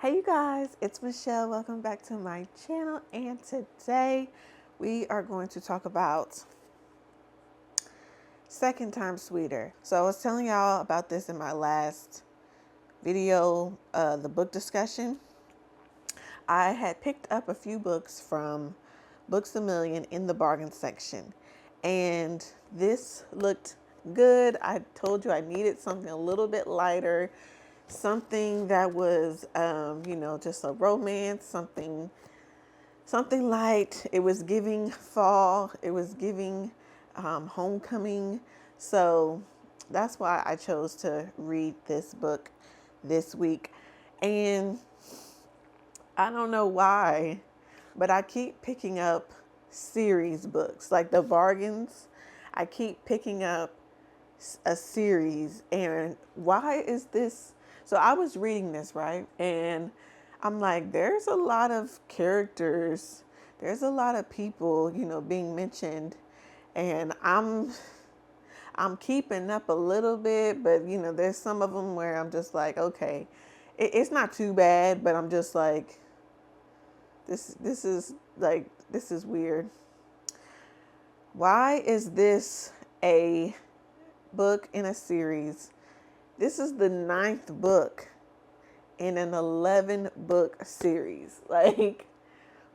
Hey you guys, it's Michelle. Welcome back to my channel, and today we are going to talk about Second Time Sweeter. So I was telling y'all about this in my last video, the book discussion. I had picked up a few books from Books A Million in the bargain section, and this looked good. I told you I needed something a little bit lighter, something that was, just a romance, something light. It was giving fall. It was giving homecoming. So that's why I chose to read this book this week. And I don't know why, but I keep picking up series books, like the bargains. I keep picking up a series. And why is this? So I was reading this, right? And I'm like, there's a lot of characters. There's a lot of people, being mentioned. And I'm keeping up a little bit, but there's some of them where I'm just like, okay, it's not too bad, but I'm just like, this is weird. Why is this a book in a series? This is the 9th book in an 11-book series. Like,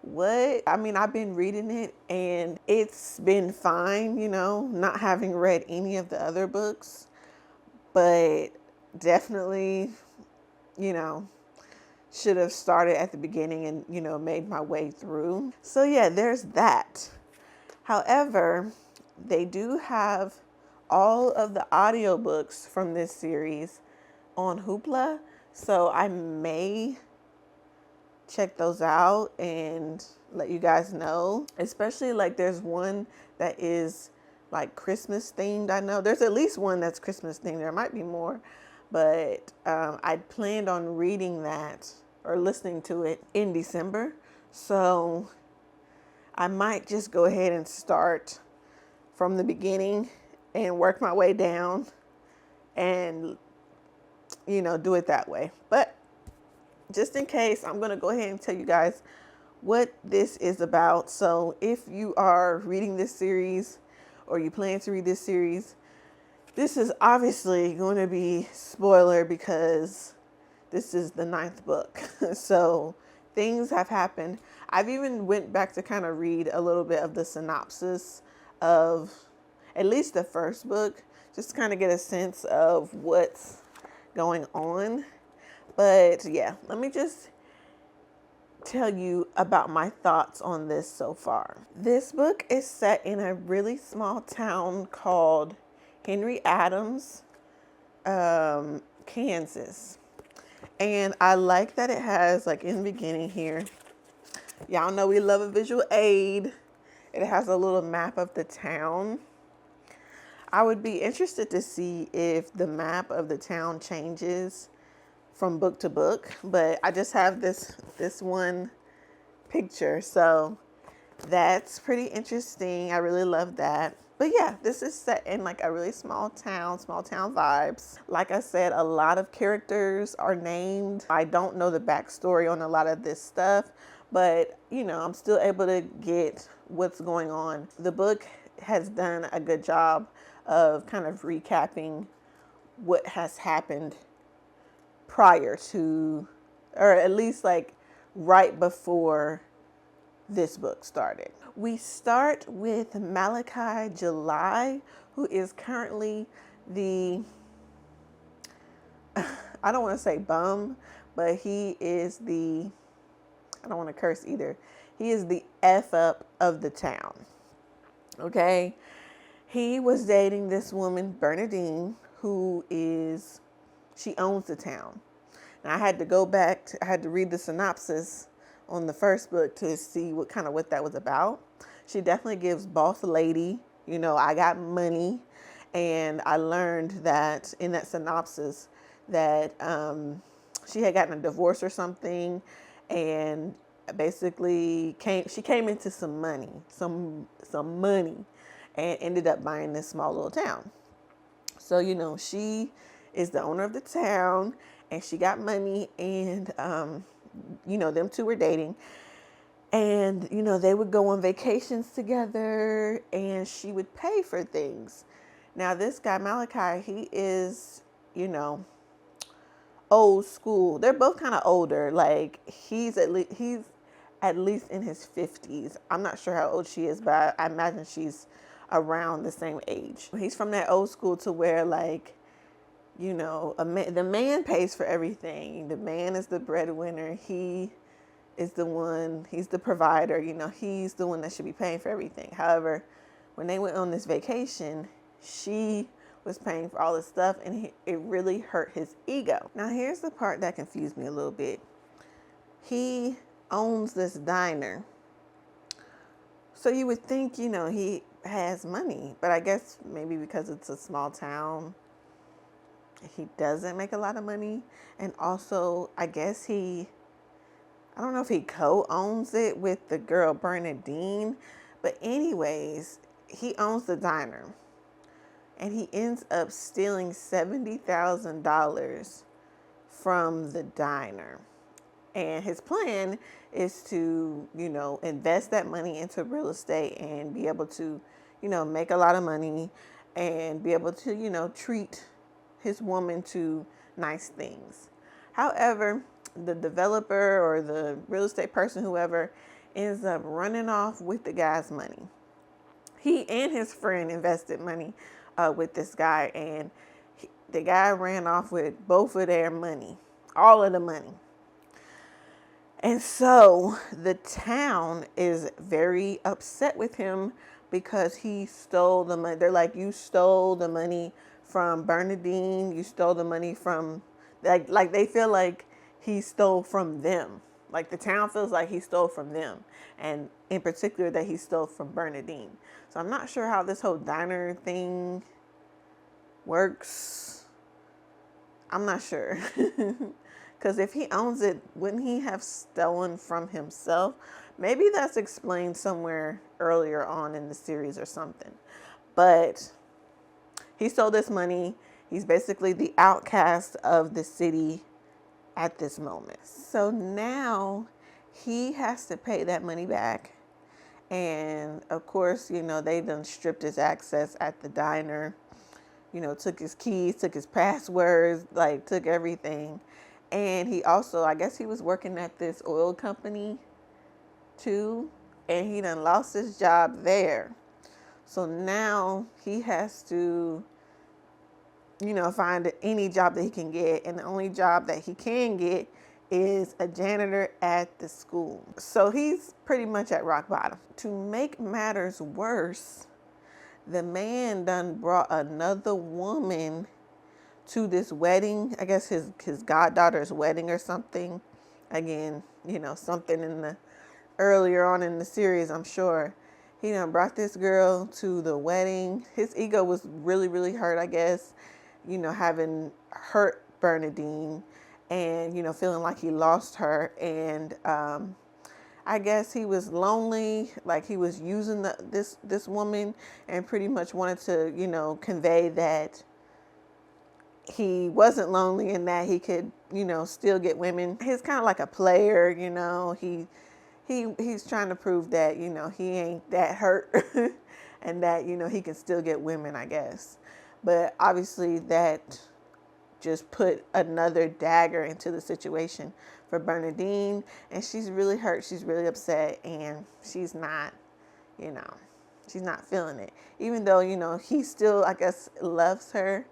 what? I mean, I've been reading it and it's been fine, not having read any of the other books, but definitely, should have started at the beginning and, made my way through. So yeah, there's that. However, they do have all of the audiobooks from this series on Hoopla. So I may check those out and let you guys know. Especially like there's one that is like Christmas themed. I know there's at least one that's Christmas themed. There might be more, but I planned on reading that or listening to it in December. So I might just go ahead and start from the beginning and work my way down and, do it that way. But just in case, I'm going to go ahead and tell you guys what this is about. So if you are reading this series or you plan to read this series, this is obviously going to be spoiler because this is the 9th book. So things have happened. I've even went back to kind of read a little bit of the synopsis of at least the first book, just to kind of get a sense of what's going on. But yeah, let me just tell you about my thoughts on this so far. This book is set in a really small town called Henry Adams, Kansas. And I like that it has, like, in the beginning here, y'all know we love a visual aid. It has a little map of the town. I would be interested to see if the map of the town changes from book to book, but I just have this one picture, so that's pretty interesting. I really love that. But yeah, this is set in like a really small town vibes. Like I said, a lot of characters are named. I don't know the backstory on a lot of this stuff, but I'm still able to get what's going on. The book has done a good job of kind of recapping what has happened prior to, or at least like right before this book started. We start with Malachi July, who is currently the, I don't want to say bum, but he is the, I don't want to curse either. He is the F up of the town. Okay. He was dating this woman, Bernadine, she owns the town. Now I had to go back, I had to read the synopsis on the first book to see what that was about. She definitely gives boss lady, I got money. And I learned that in that synopsis that she had gotten a divorce or something, and basically she came into some money, and ended up buying this small little town. So, she is the owner of the town and she got money, and them two were dating. And, they would go on vacations together and she would pay for things. Now, this guy, Malachi, he is, old school. They're both kind of older. Like he's at least in his 50s. I'm not sure how old she is, but I imagine she's around the same age. He's from that old school to where like, the man pays for everything. The man is the breadwinner. He is the one, he's the provider, he's the one that should be paying for everything. However, when they went on this vacation, she was paying for all this stuff and it really hurt his ego. Now, here's the part that confused me a little bit. He owns this diner. So you would think, he has money, but I guess maybe because it's a small town, he doesn't make a lot of money. And also, I guess I don't know if he co-owns it with the girl Bernadine, but anyways, he owns the diner. And he ends up stealing $70,000 from the diner. And his plan is to, invest that money into real estate and be able to, make a lot of money and be able to, treat his woman to nice things. However, the developer or the real estate person, whoever, ends up running off with the guy's money. He and his friend invested money with this guy, and the guy ran off with both of their money, all of the money. And so the town is very upset with him because he stole the money. They're like, you stole the money from Bernadine. You stole the money from, like they feel like he stole from them. Like the town feels like he stole from them. And in particular that he stole from Bernadine. So I'm not sure how this whole diner thing works. I'm not sure. Because if he owns it, wouldn't he have stolen from himself? Maybe that's explained somewhere earlier on in the series or something. But he stole this money. He's basically the outcast of the city at this moment. So now he has to pay that money back. And of course, they done stripped his access at the diner, took his keys, took his passwords, like took everything. And he also, I guess he was working at this oil company too, and he done lost his job there. So now he has to, find any job that he can get. And the only job that he can get is a janitor at the school. So he's pretty much at rock bottom. To make matters worse, the man done brought another woman to this wedding. I guess his goddaughter's wedding or something. Again, something in the earlier on in the series, I'm sure. He done brought this girl to the wedding. His ego was really, really hurt, I guess, having hurt Bernadine and, feeling like he lost her. And I guess he was lonely, like he was using this woman and pretty much wanted to, convey that he wasn't lonely and that he could, still get women. He's kind of like a player, he's trying to prove that, he ain't that hurt and that, he can still get women, I guess. But obviously that just put another dagger into the situation for Bernadine. And she's really hurt. She's really upset. And she's not, she's not feeling it. Even though, he still, I guess, loves her.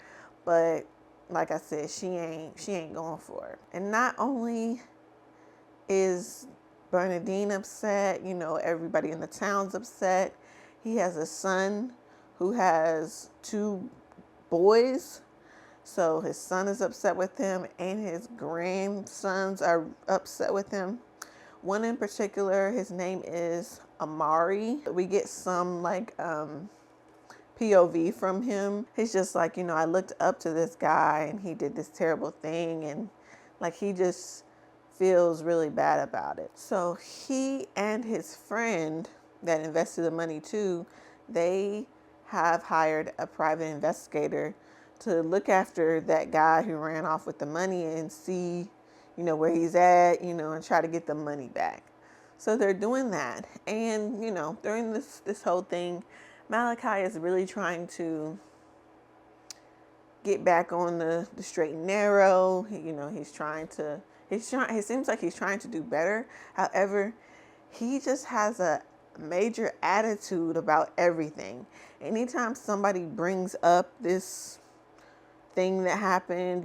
But like I said, she ain't going for it. And not only is Bernadine upset, everybody in the town's upset. He has a son who has 2 boys. So his son is upset with him and his grandsons are upset with him. One in particular, his name is Amari. We get some POV from him. He's just like, I looked up to this guy and he did this terrible thing. And like, he just feels really bad about it. So he and his friend that invested the money too, they have hired a private investigator to look after that guy who ran off with the money and see, where he's at, and try to get the money back. So they're doing that. And, during this whole thing, Malachi is really trying to get back on the straight and narrow. He seems like he's trying to do better. However, he just has a major attitude about everything. Anytime somebody brings up this thing that happened,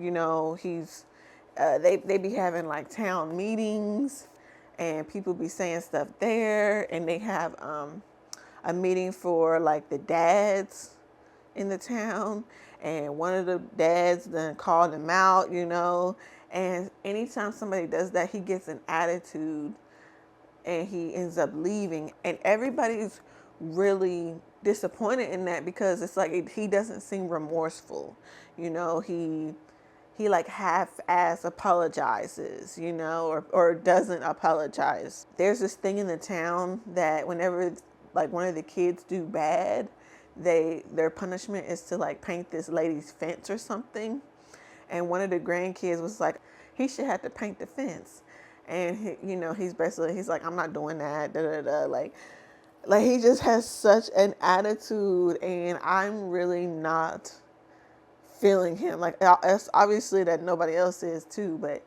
they be having like town meetings, and people be saying stuff there, and they have a meeting for like the dads in the town, and one of the dads then called him out, and anytime somebody does that, he gets an attitude and he ends up leaving, and everybody's really disappointed in that, because it's like he doesn't seem remorseful. He like half-ass apologizes, or doesn't apologize. There's this thing in the town that whenever like one of the kids do bad, their punishment is to like paint this lady's fence or something. And one of the grandkids was like, he should have to paint the fence. And he's like, I'm not doing that. Da, da, da. Like he just has such an attitude, and I'm really not feeling him. Like, it's obviously that nobody else is too, but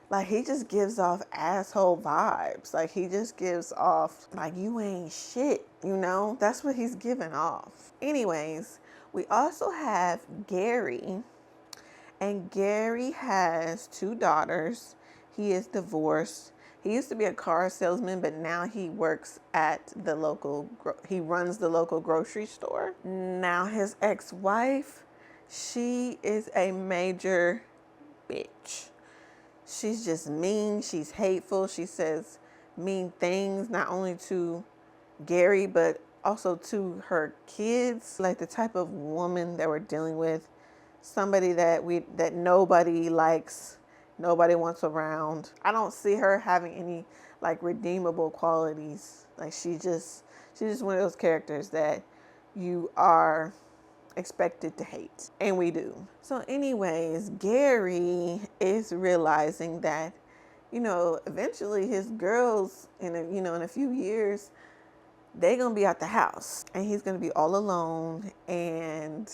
like he just gives off asshole vibes. Like he just gives off like, you ain't shit, That's what he's giving off. Anyways, we also have Gary, and Gary has 2 daughters. He is divorced. He used to be a car salesman, but now he works at he runs the local grocery store. Now his ex-wife, she is a major bitch. She's just mean. She's hateful. She says mean things, not only to Gary, but also to her kids. Like the type of woman that we're dealing with, somebody that nobody likes, nobody wants around. I don't see her having any like redeemable qualities. Like she's just one of those characters that you are expected to hate, and we do. So anyways, Gary is realizing that eventually his girls in a few years, they're gonna be out the house, and he's gonna be all alone, and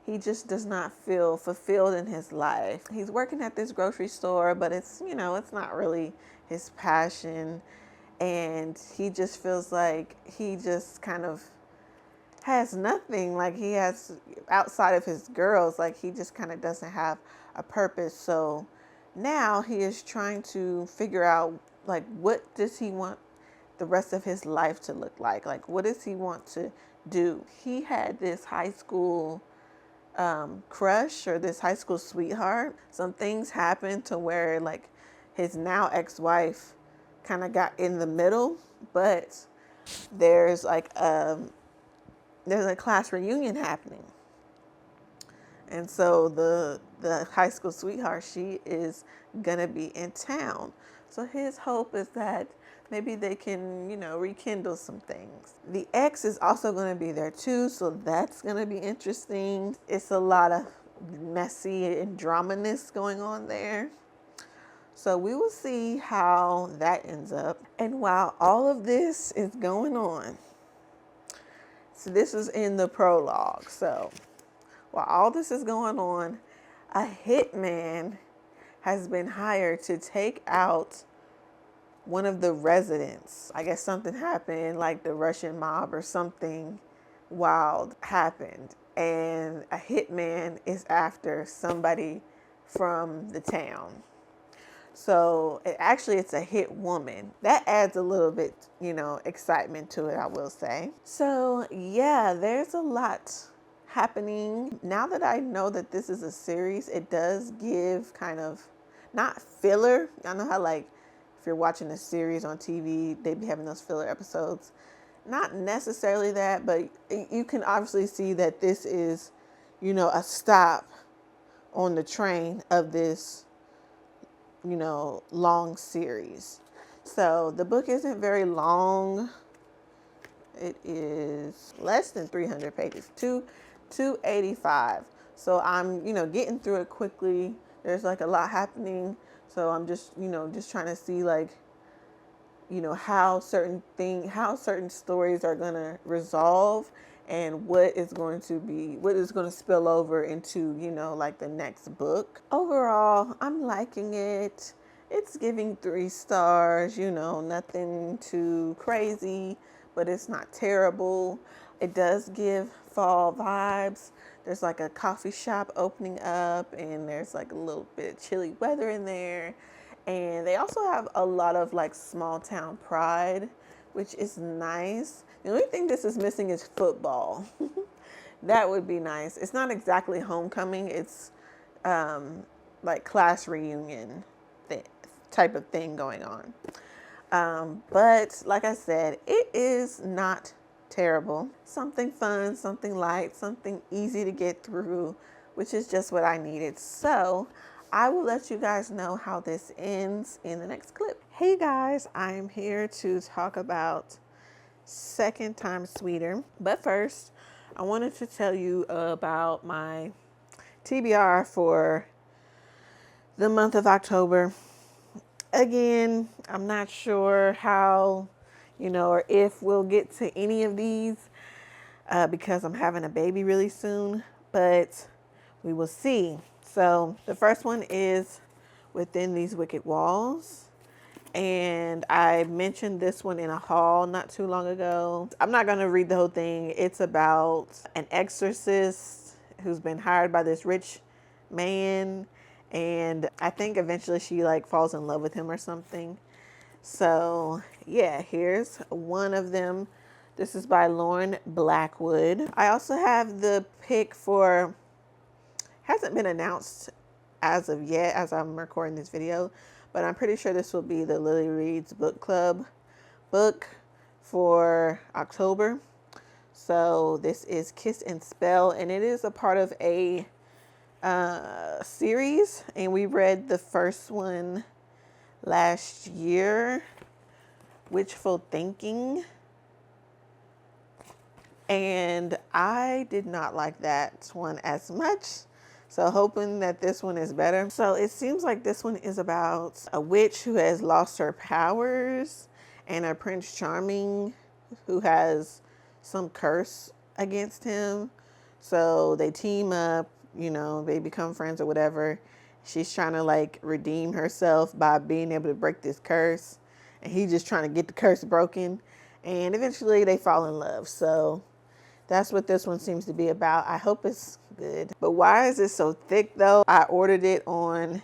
he just does not feel fulfilled in his life. He's working at this grocery store, but it's it's not really his passion, and he just feels like he just kind of has nothing. Like he has, outside of his girls, like he just kind of doesn't have a purpose. So now he is trying to figure out, like, what does he want the rest of his life to look like? Like, what does he want to do? He had this high school crush, or this high school sweetheart. Some things happened to where like his now ex-wife kind of got in the middle, but there's a class reunion happening. And so the high school sweetheart, she is gonna be in town. So his hope is that maybe they can, rekindle some things. The ex is also gonna be there too, so that's gonna be interesting. It's a lot of messy and dramaness going on there. So we will see how that ends up. And while all of this is going on, so this is in the prologue. So while all this is going on, a hitman has been hired to take out one of the residents. I guess something happened, like the Russian mob or something wild happened. And a hitman is after somebody from the town. So it's a hit woman. That adds a little bit, excitement to it, I will say. So yeah, there's a lot happening. Now that I know that this is a series, it does give kind of, not filler. I know how like if you're watching a series on TV, they be having those filler episodes. Not necessarily that, but you can obviously see that this is, a stop on the train of this long series. So the book isn't very long. It is less than 300 pages, 285. So I'm, getting through it quickly. There's like a lot happening. So I'm just, just trying to see like, how certain stories are going to resolve and what is going to spill over into, like the next book. Overall, I'm liking it. It's giving 3 stars, nothing too crazy, but it's not terrible. It does give fall vibes. There's like a coffee shop opening up, and there's like a little bit of chilly weather in there. And they also have a lot of like small town pride, which is nice. The only thing this is missing is football. That would be nice. It's not exactly homecoming. It's like class reunion type of thing going on. But like I said, it is not terrible. Something fun, something light, something easy to get through, which is just what I needed. So I will let you guys know how this ends in the next clip. Hey guys, I am here to talk about Second Time Sweeter. But first, I wanted to tell you about my TBR for the month of October. Again, I'm not sure how, or if we'll get to any of these because I'm having a baby really soon, but we will see. So the first one is Within These Wicked Walls. And I mentioned this one in a haul not too long ago. I'm not going to read the whole thing. It's about an exorcist who's been hired by this rich man. And I think eventually she like falls in love with him or something. So yeah, here's one of them. This is by Lauren Blackwood. I also have the pick for, hasn't been announced as of yet as I'm recording this video, but I'm pretty sure this will be the Lily Reads Book Club book for October. So this is Kiss and Spell, and it is a part of a series, and we read the first one last year, Wishful Thinking, and I did not like that one as much. So hoping that this one is better. So it seems like this one is about a witch who has lost her powers and a Prince Charming who has some curse against him. So they team up, they become friends or whatever. She's trying to like redeem herself by being able to break this curse. And he's just trying to get the curse broken. And eventually they fall in love. So that's what this one seems to be about. I hope it's good. But why is it so thick though? I ordered it on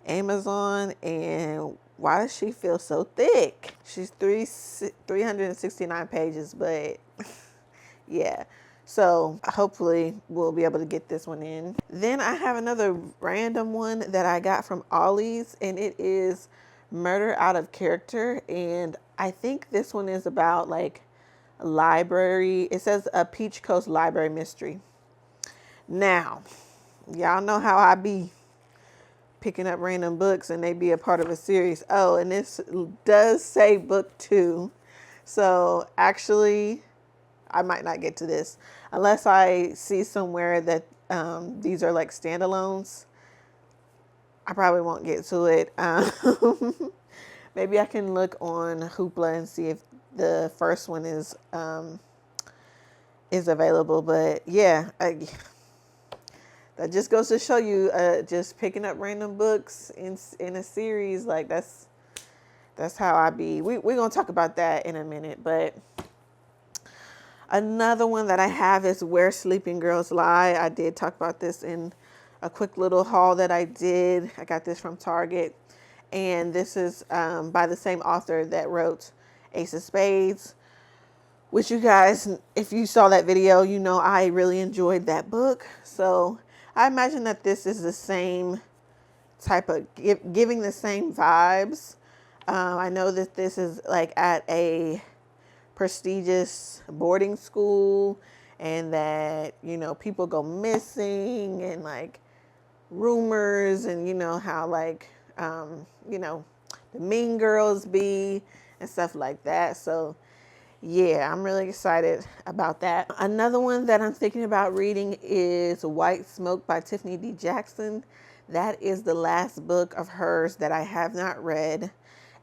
Amazon, and why does she feel so thick? She's 369 pages, but yeah. So hopefully we'll be able to get this one in. Then I have another random one that I got from Ollie's, and it is Murder Out of Character. And I think this one is about like library. It says a Peach Coast library mystery. Now, y'all know how I be picking up random books and they be a part of a series. Oh, and this does say book 2. So actually, I might not get to this unless I see somewhere that these are like standalones. I probably won't get to it. Maybe I can look on Hoopla and see if the first one is available. But yeah, that just goes to show you, just picking up random books in a series, like that's how I be. We're gonna talk about that in a minute. But another one that I have is Where Sleeping Girls Lie. I did talk about this in a quick little haul that I did. I got this from Target, and this is by the same author that wrote Ace of Spades, which you guys, if you saw that video, I really enjoyed that book. So I imagine that this is the same type of, giving the same vibes. I know that this is like at a prestigious boarding school, and that, people go missing, and like rumors, and how like, the mean girls be and stuff like that. So yeah, I'm really excited about that. Another one that I'm thinking about reading is White Smoke by Tiffany D. Jackson. that is the last book of hers that I have not read.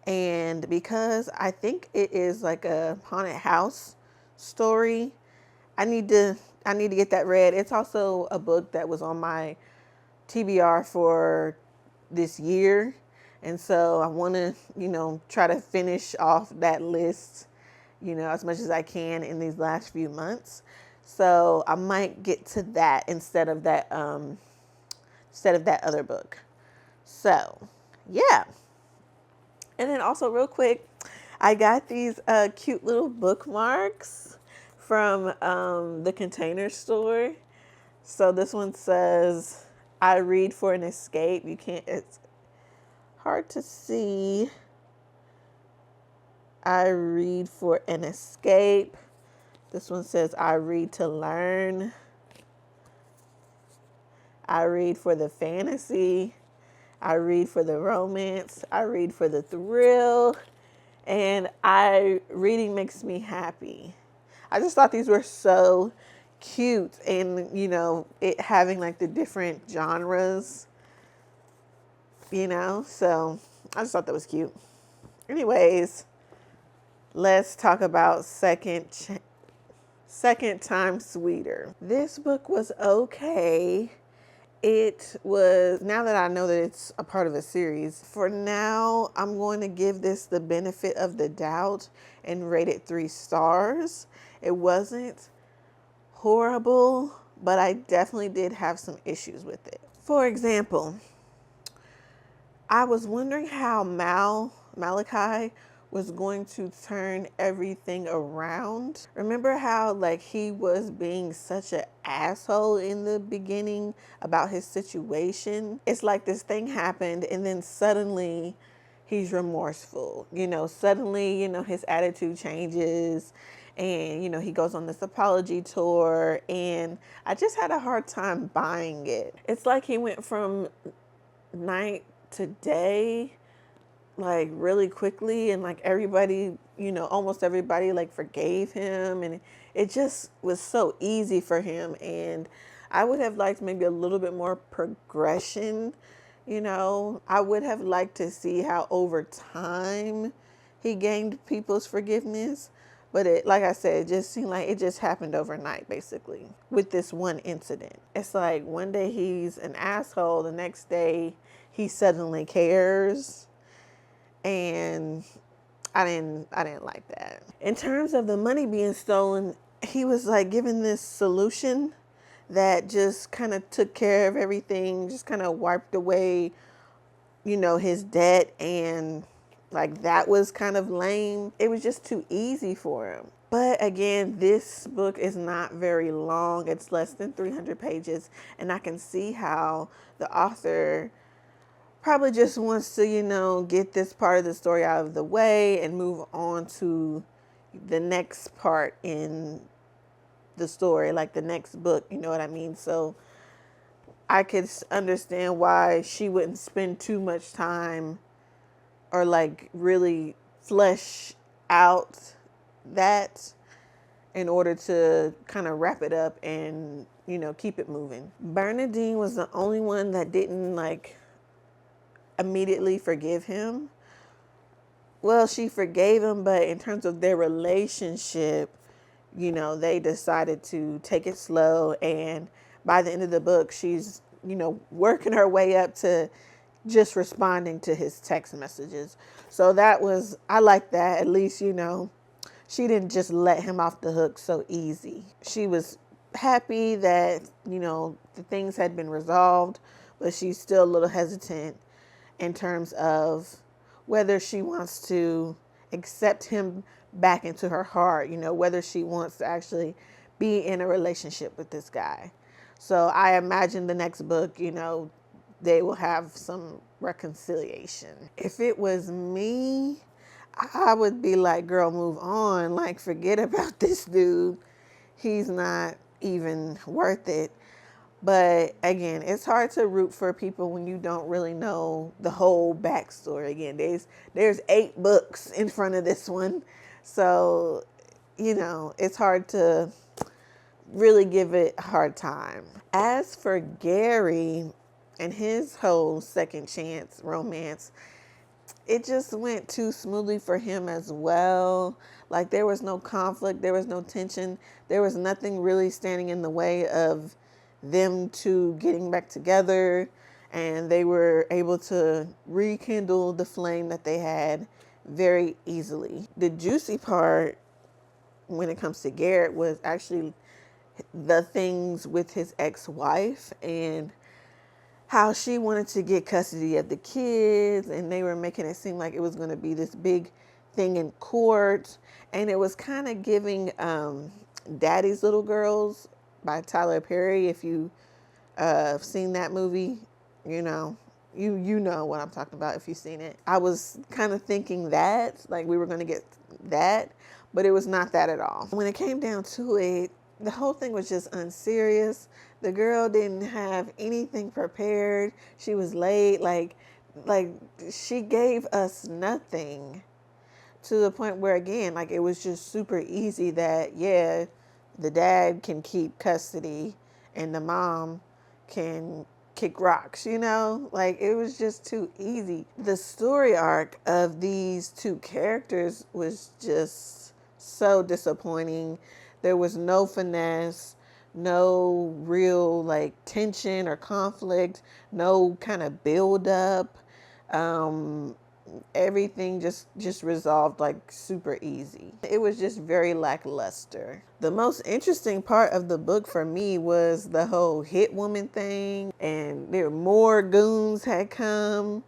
And because I think it is like a haunted house story, I need to get that read. It's also a book that was on my TBR for this year. And so I want to, try to finish off that list, as much as I can in these last few months. So I might get to that instead of that other book. So, yeah. And then also real quick, I got these cute little bookmarks from the Container Store. So this one says, I read for an escape. It's hard to see. I read for an escape. This one says, I read to learn. I read for the fantasy. I read for the romance. I read for the thrill. And reading makes me happy. I just thought these were so cute, and it having like the different genres, so I just thought that was cute. Anyways, let's talk about Second Time Sweeter. This book was okay. It was, now that I know that it's a part of a series, for now, I'm going to give this the benefit of the doubt and rate it 3 stars. It wasn't horrible, but I definitely did have some issues with it. For example, I was wondering how Malachi was going to turn everything around. Remember how he was being such an asshole in the beginning about his situation? It's like this thing happened and then suddenly he's remorseful. Suddenly, his attitude changes and, he goes on this apology tour, and I just had a hard time buying it. It's like he went from night to day really quickly, and everybody, almost everybody forgave him, and it just was so easy for him. And I would have liked maybe a little bit more progression. I would have liked to see how over time he gained people's forgiveness, but like I said, it just seemed like it just happened overnight, basically, with this one incident. It's like one day he's an asshole, the next day he suddenly cares. And I didn't like that. In terms of the money being stolen, he was given this solution that just kind of took care of everything, just kind of wiped away, his debt, and that was kind of lame. It was just too easy for him. But again, this book is not very long. It's less than 300 pages, and I can see how the author probably just wants to, get this part of the story out of the way and move on to the next part in the story, the next book, you know what I mean? So I could understand why she wouldn't spend too much time or really flesh out that in order to kind of wrap it up and, keep it moving. Bernadine was the only one that didn't immediately forgive him. Well, she forgave him, but in terms of their relationship, they decided to take it slow. And by the end of the book, she's, working her way up to just responding to his text messages. So I like that. At least, she didn't just let him off the hook so easy. She was happy that, the things had been resolved, but she's still a little hesitant in terms of whether she wants to accept him back into her heart, whether she wants to actually be in a relationship with this guy. So I imagine the next book, they will have some reconciliation. If it was me, I would be like, girl, move on. Forget about this dude. He's not even worth it. But again, it's hard to root for people when you don't really know the whole backstory. Again, there's 8 books in front of this one. So, it's hard to really give it a hard time. As for Gary, and his whole second chance romance, it just went too smoothly for him as well. Like, there was no conflict, there was no tension, there was nothing really standing in the way of them two getting back together, and they were able to rekindle the flame that they had very easily. The juicy part when it comes to Garrett was actually the things with his ex-wife and how she wanted to get custody of the kids, and they were making it seem like it was going to be this big thing in court. And it was kind of giving Daddy's Little Girls by Tyler Perry. If you have seen that movie, you know what I'm talking about if you've seen it. I was kind of thinking that, like, we were going to get that, but it was not that at all. When it came down to it, the whole thing was just unserious. The girl didn't have anything prepared. She was late. Like she gave us nothing, to the point where, again, like, it was just super easy that, yeah, the dad can keep custody and the mom can kick rocks, you know? Like, it was just too easy. The story arc of these two characters was just so disappointing. There was no finesse, no real, like, tension or conflict, no kind of build up. Everything just resolved like super easy. It was just very lackluster. The most interesting part of the book for me was the whole Hitwoman thing, and there were more goons had come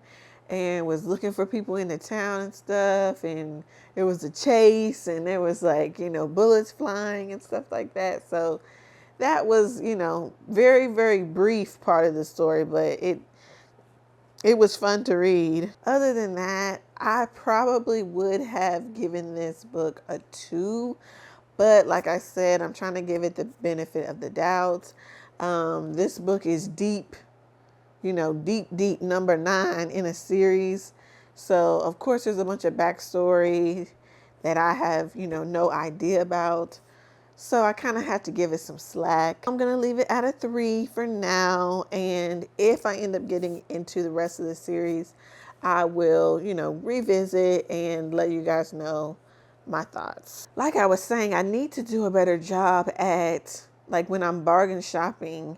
and was looking for people in the town and stuff, and there was a chase, and there was, like, bullets flying and stuff like that. So that was, very, very brief part of the story, but it was fun to read. Other than that, I probably would have given this book a 2. But like I said, I'm trying to give it the benefit of the doubt. This book is deep, deep number 9 in a series. So, of course, there's a bunch of backstory that I have, no idea about. So I kind of have to give it some slack. I'm going to leave it at a 3 for now. And if I end up getting into the rest of the series, I will, revisit and let you guys know my thoughts. Like I was saying, I need to do a better job at, like, when I'm bargain shopping,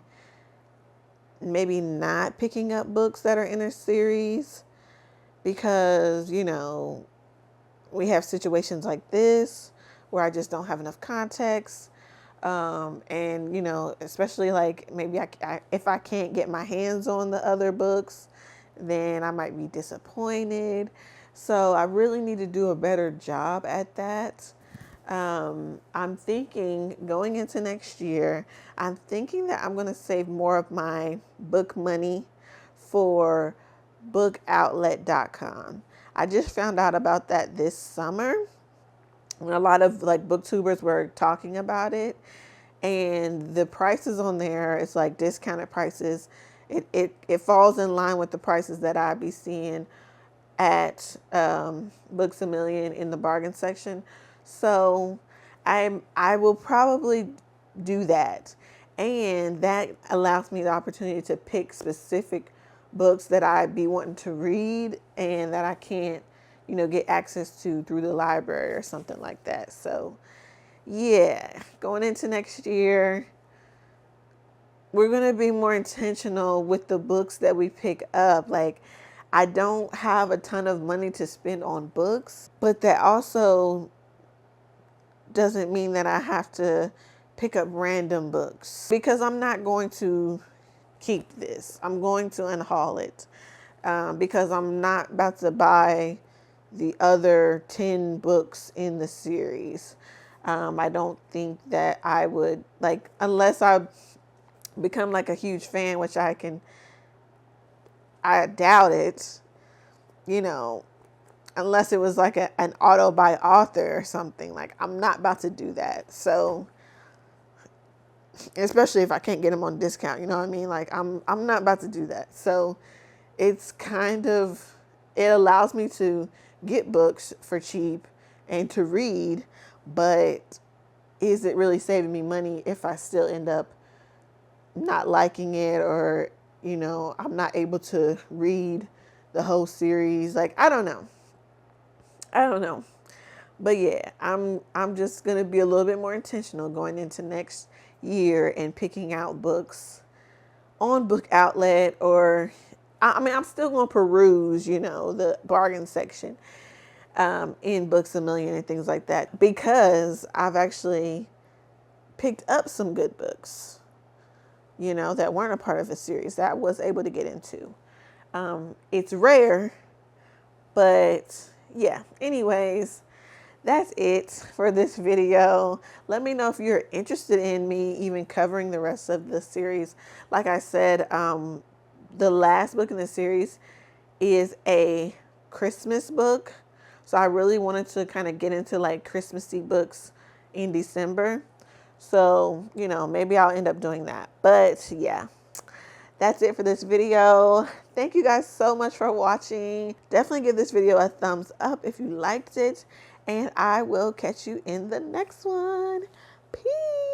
maybe not picking up books that are in a series, because, we have situations like this where I just don't have enough context. And, especially, like, maybe if I can't get my hands on the other books, then I might be disappointed. So I really need to do a better job at that. I'm thinking, going into next year, I'm thinking that I'm going to save more of my book money for bookoutlet.com. I just found out about that this summer, when a lot of, like, booktubers were talking about it, and the prices on there, it's like discounted prices. It falls in line with the prices that I'd be seeing at Books A Million in the bargain section. So I will probably do that, and that allows me the opportunity to pick specific books that I'd be wanting to read and that I can't, get access to through the library or something like that. So yeah, going into next year, we're going to be more intentional with the books that we pick up. Like, I don't have a ton of money to spend on books, but that also doesn't mean that I have to pick up random books, because I'm not going to keep this. I'm going to unhaul it, because I'm not about to buy the other 10 books in the series. I don't think that I would, like, unless I become, like, a huge fan, which I doubt it, unless it was like an auto by author or something. Like, I'm not about to do that. So, especially if I can't get them on discount, you know what I mean? Like, I'm not about to do that. So it's kind of, it allows me to get books for cheap and to read, but is it really saving me money if I still end up not liking it, or, you know, I'm not able to read the whole series. Like, I don't know. I don't know. But yeah, I'm just going to be a little bit more intentional going into next year and picking out books on Book Outlet, or I mean, I'm still going to peruse, you know, the bargain section in Books A Million and things like that, because I've actually picked up some good books, you know, that weren't a part of a series that I was able to get into. It's rare, but yeah. Anyways, that's it for this video. Let me know if you're interested in me even covering the rest of the series. Like I said, the last book in the series is a Christmas book. So I really wanted to kind of get into like Christmassy books in December. So, you know, maybe I'll end up doing that. But yeah, that's it for this video. Thank you guys so much for watching. Definitely give this video a thumbs up if you liked it. And I will catch you in the next one. Peace.